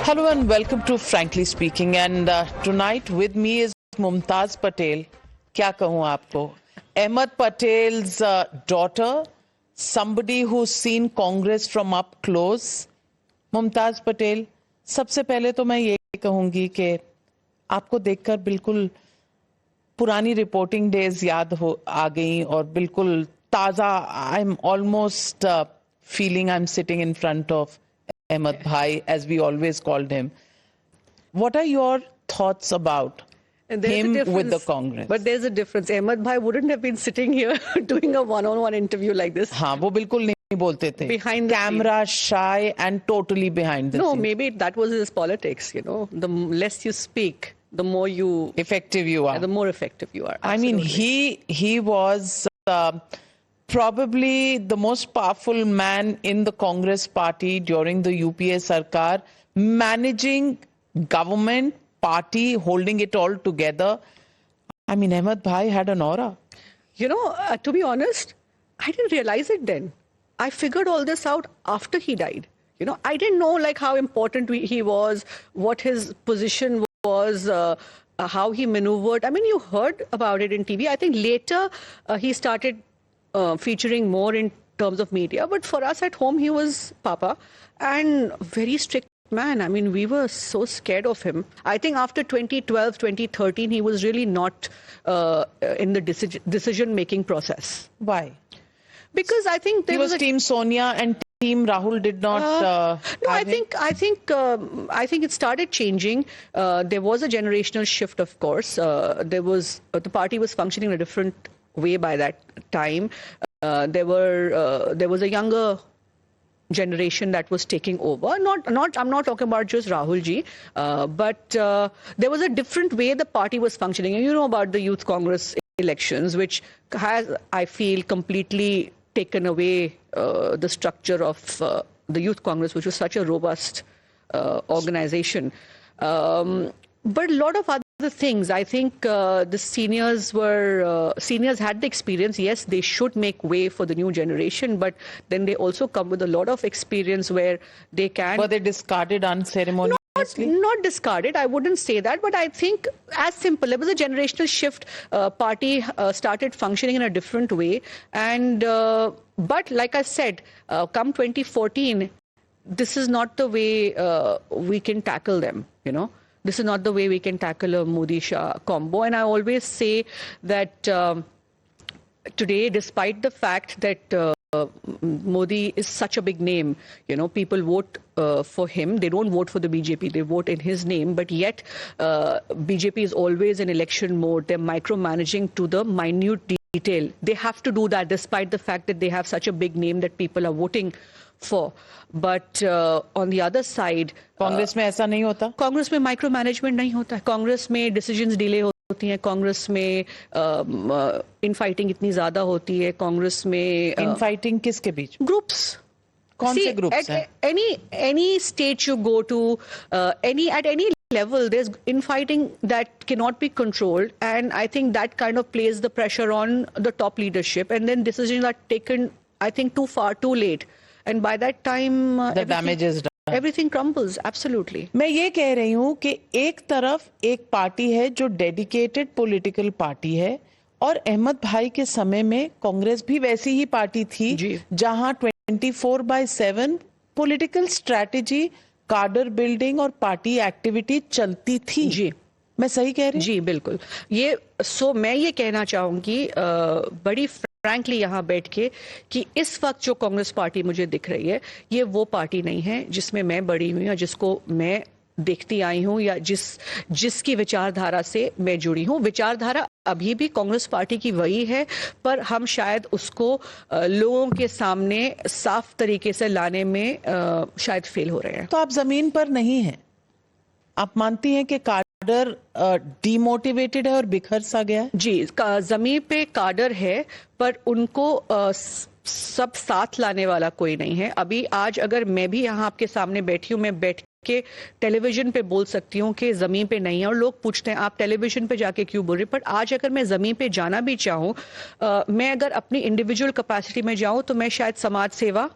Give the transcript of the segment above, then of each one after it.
Hello and welcome to Frankly Speaking. And tonight with me is Mumtaz Patel. क्या कहूँ आपको? Ahmed Patel's daughter, somebody who's seen Congress from up close. Mumtaz Patel, सबसे पहले तो मैं ये कहूँगी कि आपको देखकर बिल्कुल पुरानी रिपोर्टिंग डेज याद हो आ गई और बिल्कुल ताज़ा. I'm almost feeling I'm sitting in front of Ahmed Bhai, as we always called him. What are your thoughts about him with the Congress? But there's a difference. Ahmed Bhai wouldn't have been sitting here doing a one-on-one interview like this. हाँ, वो बिल्कुल नहीं बोलते थे. Behind the camera, shy and totally behind the No, scenes. maybe that was his politics, you know. The less you speak, the more you... effective you are. The more effective you are. I mean, Absolutely. he was probably the most powerful man in the Congress party during the UPA Sarkar, managing government, party, holding it all together. I mean, Ahmed Bhai had an aura. You know, to be honest, I didn't realize it then. I figured all this out after he died. You know, I didn't know like how important he was, what his position was, how he maneuvered. I mean, you heard about it in TV. I think later he started featuring more in terms of media. But for us at home, he was Papa and very strict man. I mean, we were so scared of him. I think after 2012, 2013, he was really not in the decision-making process. Why? Because I think there he was Team Sonia and Team Rahul did not. No, I think it started changing. There was a generational shift, of course. There was the party was functioning in a different way by that time. There was a younger generation that was taking over. I'm not talking about just Rahul ji, but there was a different way the party was functioning. And you know about the Youth Congress elections, which has, I feel, completely taken away the structure of the Youth Congress, which was such a robust organization. But a lot of other things, I think the seniors had the experience. Yes, they should make way for the new generation, but then they also come with a lot of experience where they can... Were they discarded unceremoniously? Not discarded, I wouldn't say that, but I think as simple, it was a generational shift. Party started functioning in a different way. And but like I said, come 2014, this is not the way we can tackle them, you know. This is not the way we can tackle a Modi-Shah combo. And I always say that today, despite the fact that Modi is such a big name, you know, people vote for him. They don't vote for the BJP. They vote in his name. But yet, BJP is always in election mode. They're micromanaging to the minute detail. They have to do that despite the fact that they have such a big name that people are voting for. But on the other side, Congress में ऐसा नहीं होता. कांग्रेस में micro management नहीं होता. कांग्रेस में decisions delay होती हैं. कांग्रेस में इनफाइटिंग इतनी ज्यादा होती है. कांग्रेस में इनफाइटिंग किसके बीच? ग्रुप्स. कौन से ग्रुप्स हैं? Any state you go to, at any level, there's infighting that cannot be controlled, and I think that kind of plays the pressure on the top leadership, and then decisions are taken, I think, too far, too late. And by that time, the damage is done. Everything crumbles, absolutely. मैं ये कह रही हूँ कि एक तरफ एक party है जो डेडिकेटेड पॉलिटिकल पार्टी है और अहमद भाई के समय में कांग्रेस भी वैसी ही पार्टी थी जहां 24/7 पॉलिटिकल स्ट्रैटेजी, कार्डर बिल्डिंग और पार्टी एक्टिविटी चलती थी. जी, मैं सही कह रही हूँ? जी बिल्कुल. मैं ये कहना चाहूंगी बड़ी फ्रैंकली यहाँ बैठ के कि इस वक्त जो कांग्रेस पार्टी मुझे दिख रही है, ये वो पार्टी नहीं है जिसमें मैं बड़ी हुई हूँ, जिसको मैं देखती आई हूँ, या जिसकी विचारधारा से मैं जुड़ी हूँ. विचारधारा अभी भी कांग्रेस पार्टी की वही है, पर हम शायद उसको लोगों के सामने साफ तरीके से लाने में शायद फेल हो रहे हैं. तो आप जमीन पर नहीं हैं. आप मानती हैं कि कार्डर डीमोटिवेटेड है और बिखर सा गया है? जी, जमीन पे कार्डर है, पर उनको सब साथ लाने वाला कोई नहीं है. अभी आज अगर मैं भी यहाँ आपके सामने बैठी हूँ, मैं बैठ के टेलीविजन पे बोल सकती हूँ कि जमीन पे नहीं है, और लोग पूछते हैं आप टेलीविजन पे जाके क्यों बोल रहे. पर आज अगर मैं जमीन पे जाना भी चाहूँ, मैं अगर अपनी इंडिविजुअल कैपेसिटी में जाऊँ तो मैं शायद समाज सेवा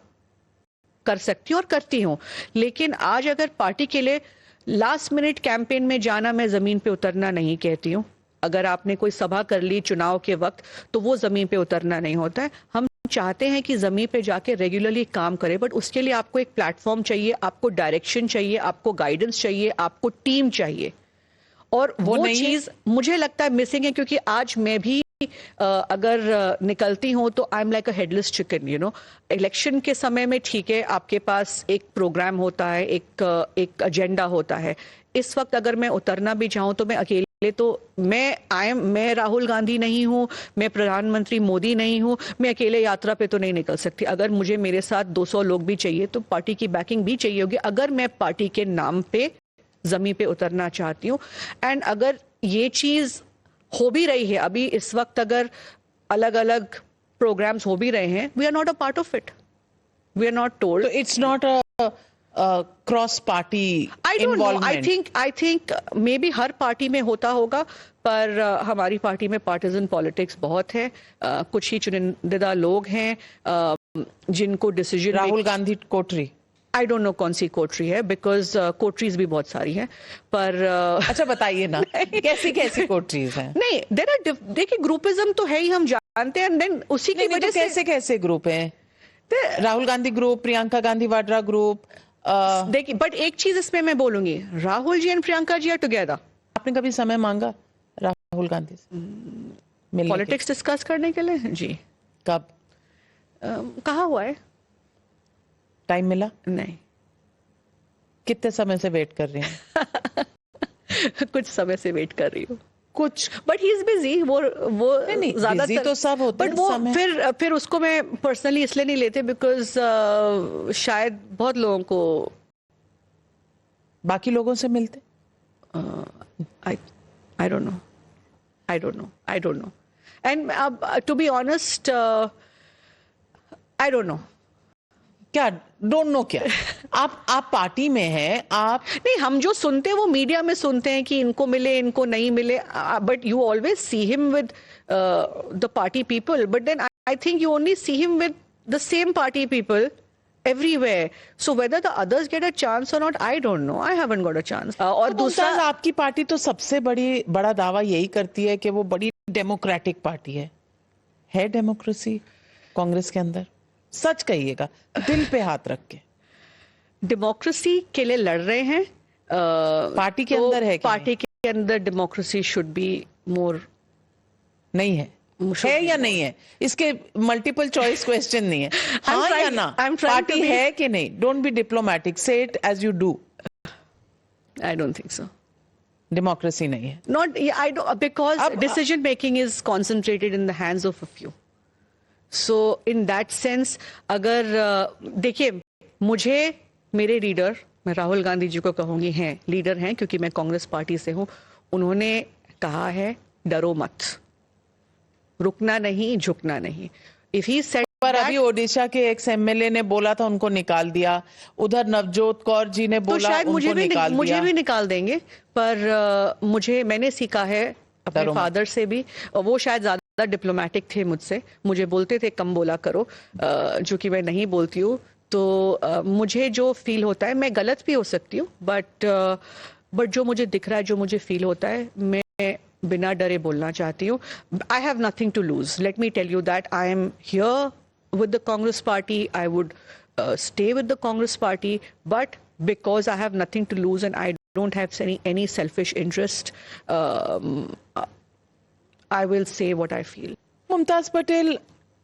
कर सकती हूँ और करती हूँ. लेकिन आज अगर पार्टी के लिए लास्ट मिनट कैंपेन में जाना मैं जमीन पे उतरना नहीं कहती हूँ। अगर आपने कोई सभा कर ली चुनाव के वक्त तो वो जमीन पे उतरना नहीं होता है। हम चाहते हैं कि जमीन पे जाके रेगुलरली काम करे, बट उसके लिए आपको एक प्लेटफॉर्म चाहिए, आपको डायरेक्शन चाहिए, आपको गाइडेंस चाहिए, आपको टीम चाहिए, और वो चीज मुझे लगता है मिसिंग है। क्योंकि आज मैं भी अगर निकलती हूँ तो I am like a headless chicken, you know. Election के समय में ठीक है, आपके पास एक प्रोग्राम होता है, एक एजेंडा होता है। इस वक्त अगर मैं उतरना भी चाहूँ तो मैं अकेले, तो मैं राहुल गांधी नहीं हूँ, मैं प्रधानमंत्री मोदी नहीं हूँ, मैं अकेले यात्रा पे तो नहीं निकल सकती। अगर मुझे मेरे साथ 200 लोग भी चाहिए तो पार्टी की बैकिंग भी चाहिए होगी, अगर मैं पार्टी के नाम पे जमीन पे उतरना चाहती हूँ। एंड अगर ये चीज हो भी रही है अभी इस वक्त, अगर अलग अलग प्रोग्राम्स हो भी रहे हैं, we are not a part of it, we are not told. It's not a cross party involvement. I think maybe हर पार्टी में होता होगा, पर हमारी पार्टी में पार्टिजन पॉलिटिक्स बहुत है। कुछ ही चुनिंदा लोग हैं जिनको decision. Rahul Gandhi Kotri, I don't no कौन सी कोटरी है, बिकॉज कोटरीज भी बहुत सारी हैं, पर अच्छा बताइए ना कैसी कैसी कोटरीज हैं? नहीं, देखिए ग्रुपिज्म तो है ही, हम जानते हैं। देन उसी की वजह से कैसे कैसे ग्रुप हैं? Rahul Gandhi group, Priyanka Gandhi Vadra group. देखिए, बट एक चीज इसमें मैं बोलूंगी, Rahul ji and Priyanka ji are together. आपने कभी समय मांगा राहुल गांधी से पॉलिटिक्स डिस्कस करने के लिए? जी। कब? कहा हुआ है? टाइम मिला नहीं। कितने समय से वेट कर रही हैं? कुछ समय से वेट कर रही हूँ कुछ, बट ही इज बिजी। वो नहीं, ज्यादा तो सब होते बट वो फिर उसको मैं पर्सनली इसलिए नहीं लेते बिकॉज शायद बहुत लोगों को बाकी लोगों से मिलते। I don't know and to be honest I don't know. क्या डोंट नो? क्या आप पार्टी में हैं, आप नहीं, हम जो सुनते हैं वो मीडिया में सुनते हैं कि इनको मिले, इनको नहीं मिले, but you always see him with the party people, but then I think you only see him with the same party people everywhere. So whether the others get a chance or not, I don't know. I haven't got a chance. और दूसरा, आपकी party तो सबसे बड़ा दावा यही करती है कि वो बड़ी डेमोक्रेटिक पार्टी है डेमोक्रेसी कांग्रेस के अंदर? सच कहिएगा, दिल पे हाथ रख के। डेमोक्रेसी के लिए लड़ रहे हैं। पार्टी के अंदर है? पार्टी के अंदर डेमोक्रेसी शुड बी मोर। नहीं है या नहीं है? इसके मल्टीपल चॉइस क्वेश्चन नहीं है, हाँ या ना। पार्टी है कि नहीं? Don't be diplomatic, say it as you do. I don't think so. Democracy नहीं है। Not, I don't, because decision making is concentrated in the hands of a few. So in that sense, अगर देखिए, मुझे मेरे leader, मैं राहुल गांधी जी को कहूंगी हैं लीडर हैं, क्योंकि मैं कांग्रेस पार्टी से हूं, उन्होंने कहा है डरो मत, रुकना नहीं, झुकना नहीं। If he said पर अभी ओडिशा के एक एमएलए ने बोला था उनको निकाल दिया, उधर नवजोत कौर जी ने बोला तो शायद मुझे भी निकाल देंगे, पर मैंने सीखा है अपने फादर से भी, वो शायद ज्यादा डिप्लोमेटिक थे मुझसे, मुझे बोलते थे कम बोला करो, जो कि मैं नहीं बोलती हूँ। तो मुझे जो फील होता है, मैं गलत भी हो सकती हूँ, बट जो मुझे दिख रहा है, जो मुझे फील होता है, मैं बिना डरे बोलना चाहती हूँ। I have nothing to lose, let me tell you that I am here with the Congress party. I would stay with the Congress party, but because I have nothing to lose and I don't have any selfish interest, I will say what I feel. Mumtaz Patel,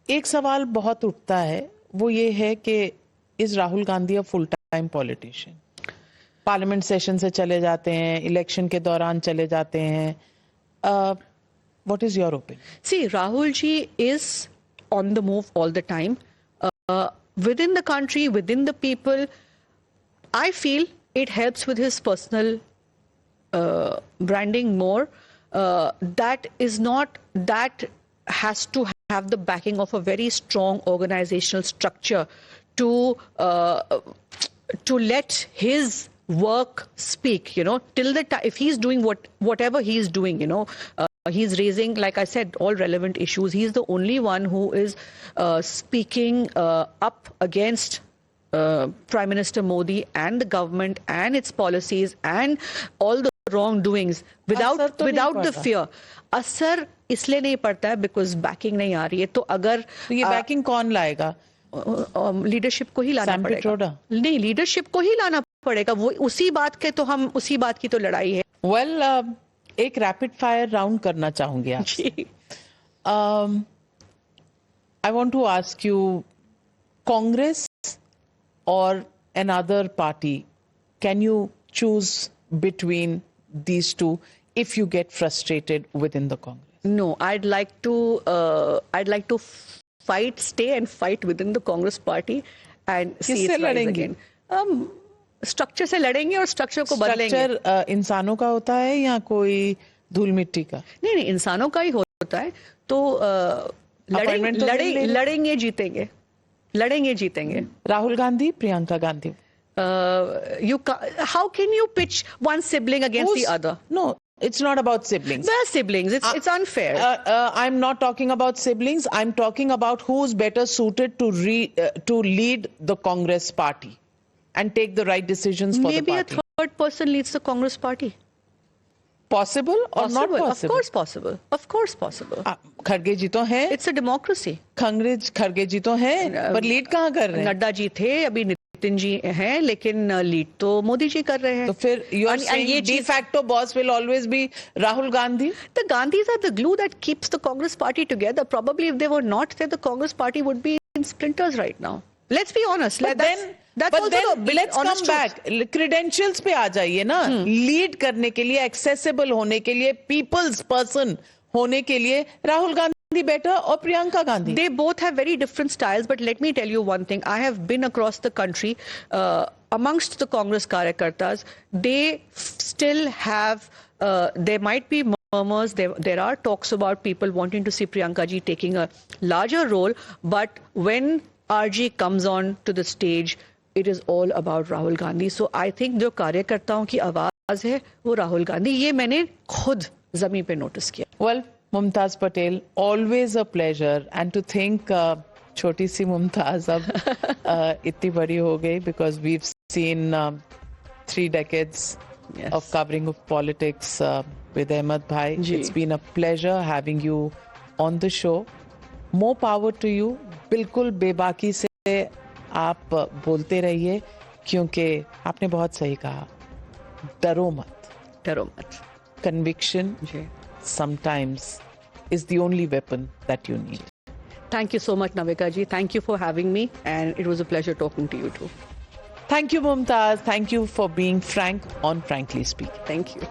एक सवाल बहुत उठता है, वो ये है कि is Rahul Gandhi a full time politician? Parliament session से चले जाते हैं, इलेक्शन के दौरान चले जाते हैं, what is your opinion? See, Rahul ji is on the move all the time, within the country, within the people. I feel it helps with his personal branding more. That has to have the backing of a very strong organizational structure to let his work speak, you know, till the time, if he's doing whatever he's doing, you know, he's raising, like I said, all relevant issues. He's the only one who is speaking up against Prime Minister Modi and the government and its policies and all the wrongdoings without असर तो नहीं without the पड़ता। fear. असर इसलिए नहीं पड़ता है because backing नहीं आ रही है. तो अगर तो ये बैकिंग कौन लाएगा? लीडरशिप को ही लाना सैम पड़ेगा. पिट्रोडा? नहीं, लीडरशिप को ही लाना पड़ेगा. वो उसी बात के तो हम उसी बात की तो लड़ाई है. वेल एक रैपिड फायर राउंड करना चाहूंगी आपसे. जी. I want to ask you, Congress or another party, can you choose between these two if you get frustrated within the Congress? No, I'd like to fight, stay and fight within the Congress party and see किससे its rise लड़ेंगी? again. Structure से लड़ेंगे और structure को बदलेंगे. Structure इंसानों का होता है या कोई धूल मिट्टी का? नहीं, इंसानों का ही होता है. तो Appointment तो मिल नहीं रही। लड़ेंगे जीतेंगे. Rahul Gandhi, Priyanka Gandhi. How can you pitch one sibling against the other? No, it's not about siblings. They're siblings. It's unfair. I'm not talking about siblings. I'm talking about who's better suited to lead the Congress party and take the right decisions for Maybe the party. a third person leads the Congress party. Possible or not possible? Of course possible. Of course possible. खड़गे जी तो हैं. It's a democracy. खड़गे जी तो हैं, पर lead कहाँ कर रहे हैं? नड्डा जी थे, अभी नितिन जी हैं, लेकिन लीड तो मोदी जी कर रहे हैं. तो फिर you are saying de facto boss will always be Rahul Gandhi? The Gandhis are the glue that keeps the Congress party together. Probably if they were not there, the Congress party would be in splinters right now. Let's be honest. But then let's come back. Credentials पे आ जाइए ना. Lead करने के लिए, accessible होने के लिए, people's person होने के लिए Rahul Gandhi better or Priyanka Gandhi? They both have very different styles, but let me tell you one thing. I have been across the country amongst the Congress karyakartas. They still have, there might be murmurs, there are talks about people wanting to see Priyanka ji taking a larger role, but when RG comes on to the stage, it is all about Rahul Gandhi. So I think जो कार्यकर्ताओं की आवाज है वो राहुल गांधी, ये मैंने खुद जमीन पे नोटिस किया. Well, Mumtaz Patel, always a pleasure, and to think छोटी सी मुमताज अब इतनी बड़ी हो गई, because we've seen 3 decades of covering of politics with Ahmed Bhai. It's been a pleasure having you on the show. More power to you. बिल्कुल बेबाकी से आप बोलते रहिए, क्योंकि आपने बहुत सही कहा, डरो मत. Conviction sometimes is the only weapon that you need. Thank you so much, Navika ji. Thank you for having me, and it was a pleasure talking to you too. Thank you, Mumtaz. Thank you for being frank on Frankly Speaking. Thank you.